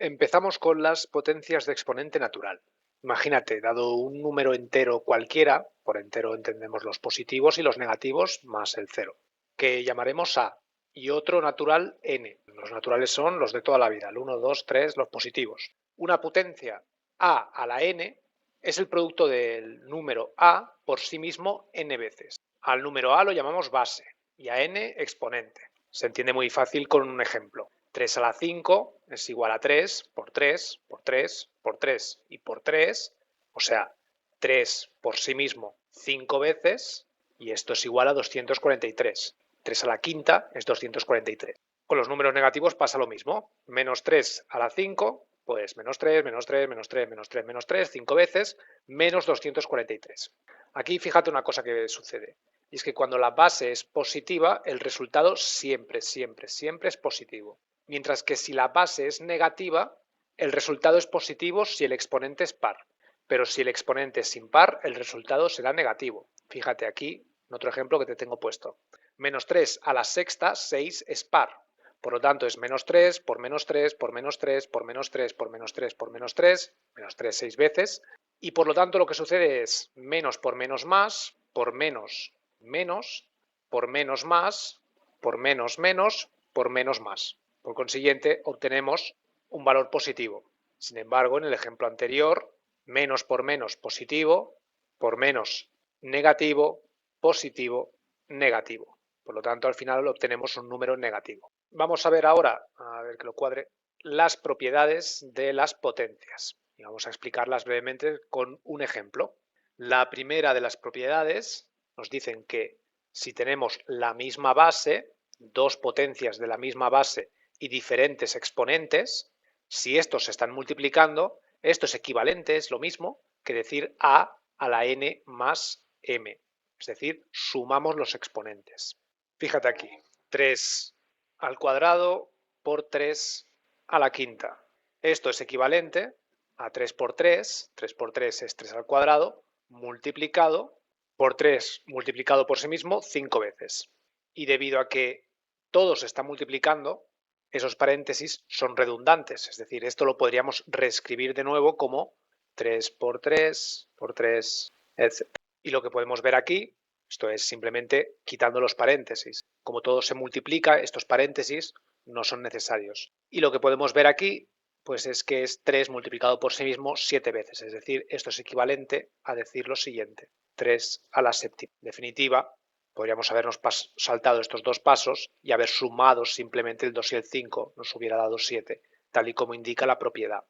Empezamos con las potencias de exponente natural. Imagínate, dado un número entero cualquiera, por entero entendemos los positivos y los negativos más el cero, que llamaremos A, y otro natural n. Los naturales son los de toda la vida, el 1, 2, 3, los positivos. Una potencia A a la n es el producto del número A por sí mismo n veces. Al número A lo llamamos base y a n exponente. Se entiende muy fácil con un ejemplo. 3 a la 5 es igual a 3 por 3 por 3 por 3 y por 3, o sea, 3 por sí mismo 5 veces, y esto es igual a 243. 3 a la quinta es 243. Con los números negativos pasa lo mismo. Menos 3 a la 5, pues menos 3, menos 3, menos 3, menos 3, menos 3, 5 veces, menos 243. Aquí fíjate una cosa que sucede. Y es que cuando la base es positiva, el resultado siempre, siempre, siempre es positivo. Mientras que si la base es negativa, el resultado es positivo si el exponente es par. Pero si el exponente es impar, el resultado será negativo. Fíjate aquí, en otro ejemplo que te tengo puesto. Menos 3 a la sexta, 6 es par. Por lo tanto, es menos 3 por menos 3 por menos 3 por menos 3 por menos 3 por menos 3, menos 3 6 veces. Y por lo tanto lo que sucede es menos por menos más, por menos menos, por menos más, por menos menos, por menos más. Por consiguiente, obtenemos un valor positivo. Sin embargo, en el ejemplo anterior, menos por menos positivo, por menos negativo, positivo, negativo. Por lo tanto, al final obtenemos un número negativo. Vamos a ver ahora, a ver que lo cuadre, las propiedades de las potencias. Y vamos a explicarlas brevemente con un ejemplo. La primera de las propiedades nos dicen que si tenemos la misma base, dos potencias de la misma base y diferentes exponentes, si estos se están multiplicando, esto es equivalente, es lo mismo que decir a la n más m. Es decir, sumamos los exponentes. Fíjate aquí, 3 al cuadrado por 3 a la quinta. Esto es equivalente a 3 por 3 es 3 al cuadrado, multiplicado por 3 multiplicado por sí mismo 5 veces. Y debido a que todo se está multiplicando, esos paréntesis son redundantes, es decir, esto lo podríamos reescribir de nuevo como 3 por 3 por 3, etc. Y lo que podemos ver aquí, esto es simplemente quitando los paréntesis. Como todo se multiplica, estos paréntesis no son necesarios. Y lo que podemos ver aquí, pues es que es 3 multiplicado por sí mismo 7 veces. Es decir, esto es equivalente a decir lo siguiente, 3 a la séptima. En definitiva, podríamos habernos saltado estos dos pasos y haber sumado simplemente el 2 y el 5, nos hubiera dado 7, tal y como indica la propiedad.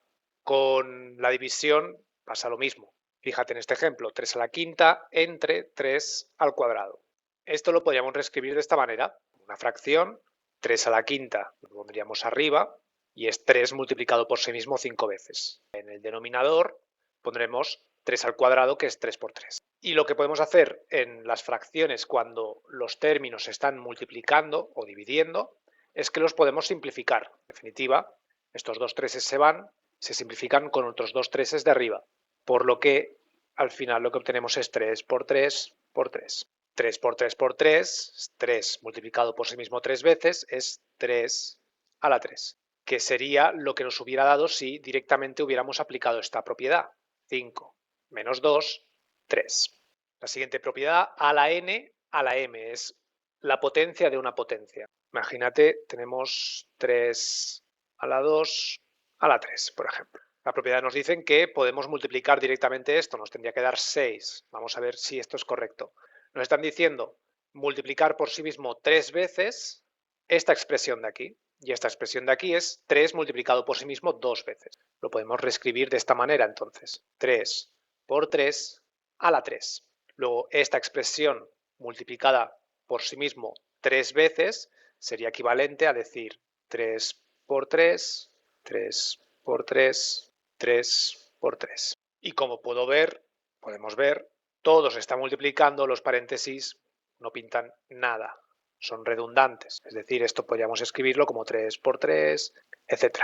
Con la división pasa lo mismo. Fíjate en este ejemplo, 3 a la quinta entre 3 al cuadrado. Esto lo podríamos reescribir de esta manera. Una fracción, 3 a la quinta lo pondríamos arriba y es 3 multiplicado por sí mismo 5 veces. En el denominador pondremos 3 al cuadrado, que es 3 por 3. Y lo que podemos hacer en las fracciones cuando los términos se están multiplicando o dividiendo es que los podemos simplificar. En definitiva, estos dos treses se van, se simplifican con otros dos treses de arriba. Por lo que al final lo que obtenemos es 3 por 3 por 3. 3 por 3 por 3, 3 multiplicado por sí mismo 3 veces, es 3 a la 3, que sería lo que nos hubiera dado si directamente hubiéramos aplicado esta propiedad. 5 menos 2, 3. La siguiente propiedad, a la n a la m, es la potencia de una potencia. Imagínate, tenemos 3 a la 2 a la 3, por ejemplo. La propiedad nos dice que podemos multiplicar directamente esto, nos tendría que dar 6. Vamos a ver si esto es correcto. Nos están diciendo multiplicar por sí mismo 3 veces esta expresión de aquí. Y esta expresión de aquí es 3 multiplicado por sí mismo 2 veces. Lo podemos reescribir de esta manera entonces. 3 por 3 a la 3. Luego esta expresión multiplicada por sí mismo 3 veces sería equivalente a decir 3 por 3, 3 por 3, 3 por 3. Y como podemos ver, todo se está multiplicando, los paréntesis no pintan nada, son redundantes. Es decir, esto podríamos escribirlo como 3 por 3, etc.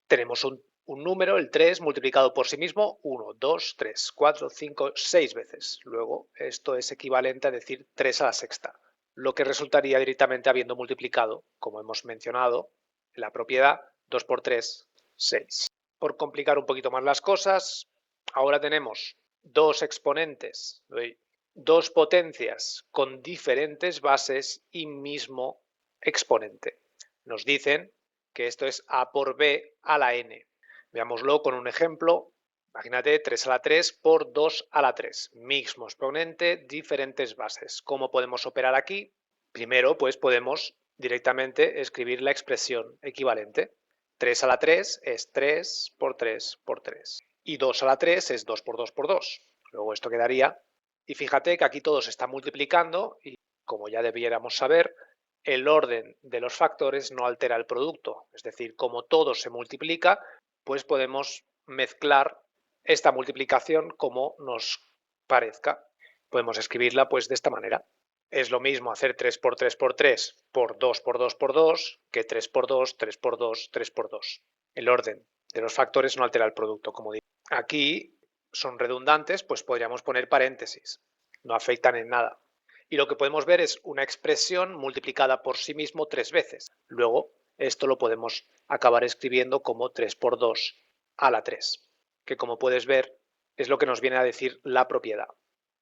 Tenemos un número, el 3, multiplicado por sí mismo 1, 2, 3, 4, 5, 6 veces. Luego, esto es equivalente a decir 3 a la sexta, lo que resultaría directamente habiendo multiplicado, como hemos mencionado, la propiedad 2 por 3, 6. Por complicar un poquito más las cosas, ahora tenemos dos exponentes, dos potencias con diferentes bases y mismo exponente. Nos dicen que esto es a por b a la n. Veámoslo con un ejemplo. Imagínate 3 a la 3 por 2 a la 3. Mismo exponente, diferentes bases. ¿Cómo podemos operar aquí? Primero, pues podemos directamente escribir la expresión equivalente. 3 a la 3 es 3 por 3 por 3. Y 2 a la 3 es 2 por 2 por 2. Luego esto quedaría. Y fíjate que aquí todo se está multiplicando y, como ya debiéramos saber, el orden de los factores no altera el producto. Es decir, como todo se multiplica, pues podemos mezclar esta multiplicación como nos parezca. Podemos escribirla pues de esta manera. Es lo mismo hacer 3 por 3 por 3 por 2 por 2 por 2 que 3 por 2, 3 por 2, 3 por 2. El orden de los factores no altera el producto, como digo. Aquí son redundantes, pues podríamos poner paréntesis. No afectan en nada. Y lo que podemos ver es una expresión multiplicada por sí mismo 3 veces. Luego, esto lo podemos acabar escribiendo como 3 por 2 a la 3, que como puedes ver es lo que nos viene a decir la propiedad.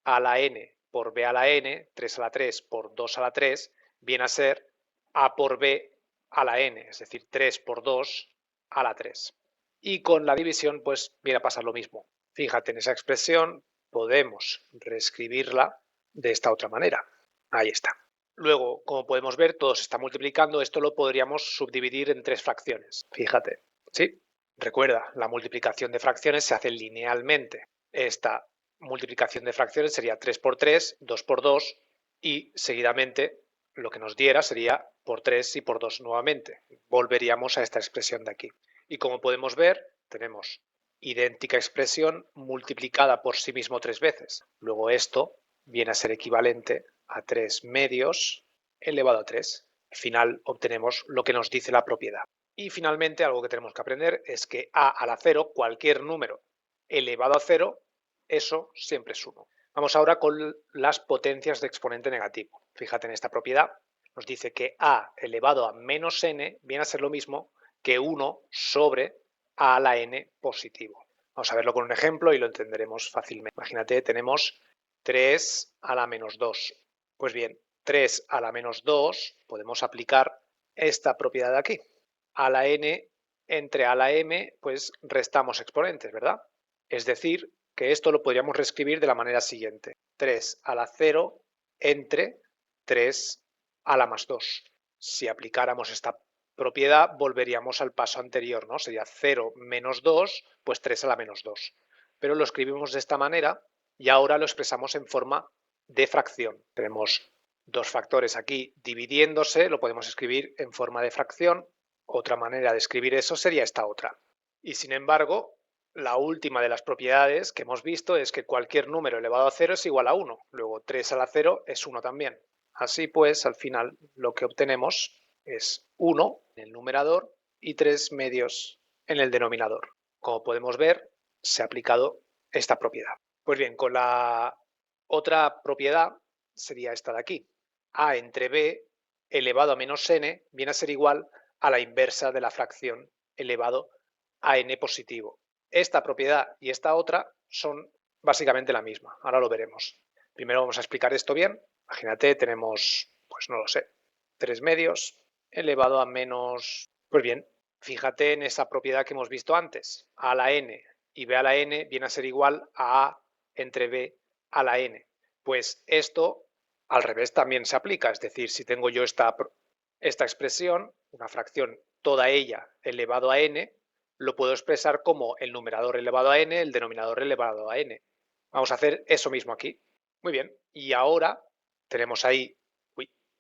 A la n por b a la n, 3 a la 3 por 2 a la 3, viene a ser a por b a la n, es decir, 3 por 2 a la 3. Y con la división, pues viene a pasar lo mismo. Fíjate, en esa expresión podemos reescribirla de esta otra manera. Ahí está. Luego, como podemos ver, todo se está multiplicando. Esto lo podríamos subdividir en 3 fracciones. Fíjate, ¿sí? Recuerda, la multiplicación de fracciones se hace linealmente. Esta multiplicación de fracciones sería 3 por 3, 2 por 2 y seguidamente lo que nos diera sería por 3 y por 2 nuevamente. Volveríamos a esta expresión de aquí. Y como podemos ver, tenemos idéntica expresión multiplicada por sí mismo 3 veces. Luego esto viene a ser equivalente a 3 medios elevado a 3. Al final obtenemos lo que nos dice la propiedad. Y finalmente algo que tenemos que aprender es que a la 0, cualquier número elevado a 0, eso siempre es 1. Vamos ahora con las potencias de exponente negativo. Fíjate en esta propiedad. Nos dice que a elevado a menos n viene a ser lo mismo que 1 sobre a la n positivo. Vamos a verlo con un ejemplo y lo entenderemos fácilmente. Imagínate, tenemos 3 a la menos 2. Pues bien, 3 a la menos 2 podemos aplicar esta propiedad de aquí. A la n entre a la m, pues restamos exponentes, ¿verdad? Es decir, que esto lo podríamos reescribir de la manera siguiente. 3 a la 0 entre 3 a la más 2. Si aplicáramos esta propiedad, volveríamos al paso anterior, ¿no? Sería 0 menos 2, pues 3 a la menos 2. Pero lo escribimos de esta manera y ahora lo expresamos en forma de fracción. Tenemos dos factores aquí dividiéndose, lo podemos escribir en forma de fracción. Otra manera de escribir eso sería esta otra. Y sin embargo, la última de las propiedades que hemos visto es que cualquier número elevado a 0 es igual a 1. Luego 3 a la 0 es 1 también. Así pues, al final lo que obtenemos es 1 en el numerador y 3 medios en el denominador. Como podemos ver, se ha aplicado esta propiedad. Pues bien, con la otra propiedad sería esta de aquí. A entre b elevado a menos n viene a ser igual a la inversa de la fracción elevado a n positivo. Esta propiedad y esta otra son básicamente la misma. Ahora lo veremos. Primero vamos a explicar esto bien. Imagínate, tenemos, pues no lo sé, 3 medios elevado a menos... Pues bien, fíjate en esa propiedad que hemos visto antes. A a la n y b a la n viene a ser igual a entre b a la n. Pues esto al revés también se aplica. Es decir, si tengo yo esta expresión, una fracción toda ella elevado a n, lo puedo expresar como el numerador elevado a n, el denominador elevado a n. Vamos a hacer eso mismo aquí. Muy bien, y ahora tenemos ahí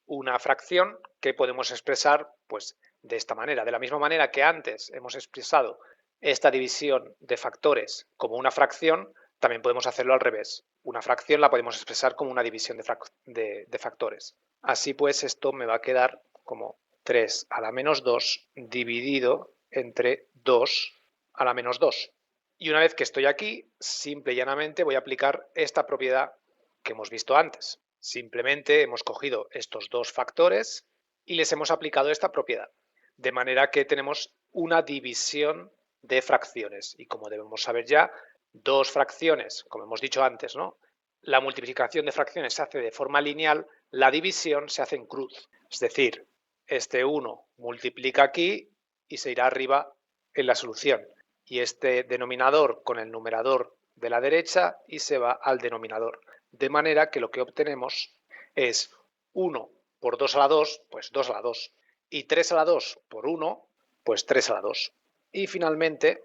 una fracción que podemos expresar pues de esta manera. De la misma manera que antes hemos expresado esta división de factores como una fracción, también podemos hacerlo al revés. Una fracción la podemos expresar como una división de factores. Así pues, esto me va a quedar como 3 a la menos 2 dividido entre 2 a la menos 2. Y una vez que estoy aquí, simple y llanamente voy a aplicar esta propiedad que hemos visto antes. Simplemente hemos cogido estos dos factores y les hemos aplicado esta propiedad. De manera que tenemos una división de fracciones. Y como debemos saber ya, dos fracciones, como hemos dicho antes, ¿no? La multiplicación de fracciones se hace de forma lineal, la división se hace en cruz. Es decir, este 1 multiplica aquí y se irá arriba en la solución. Y este denominador con el numerador de la derecha y se va al denominador. De manera que lo que obtenemos es 1 por 2 a la 2, pues 2 a la 2. Y 3 a la 2 por 1, pues 3 a la 2. Y finalmente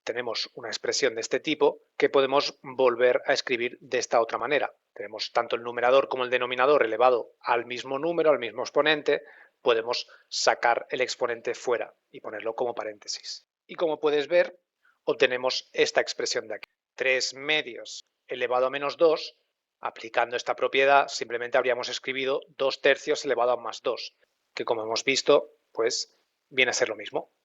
tenemos una expresión de este tipo que podemos volver a escribir de esta otra manera. Tenemos tanto el numerador como el denominador elevado al mismo número, al mismo exponente. Podemos sacar el exponente fuera y ponerlo como paréntesis. Y como puedes ver, obtenemos esta expresión de aquí. 3 medios elevado a menos 2. Aplicando esta propiedad, simplemente habríamos escrito 2 tercios elevado a más 2, que como hemos visto, pues viene a ser lo mismo.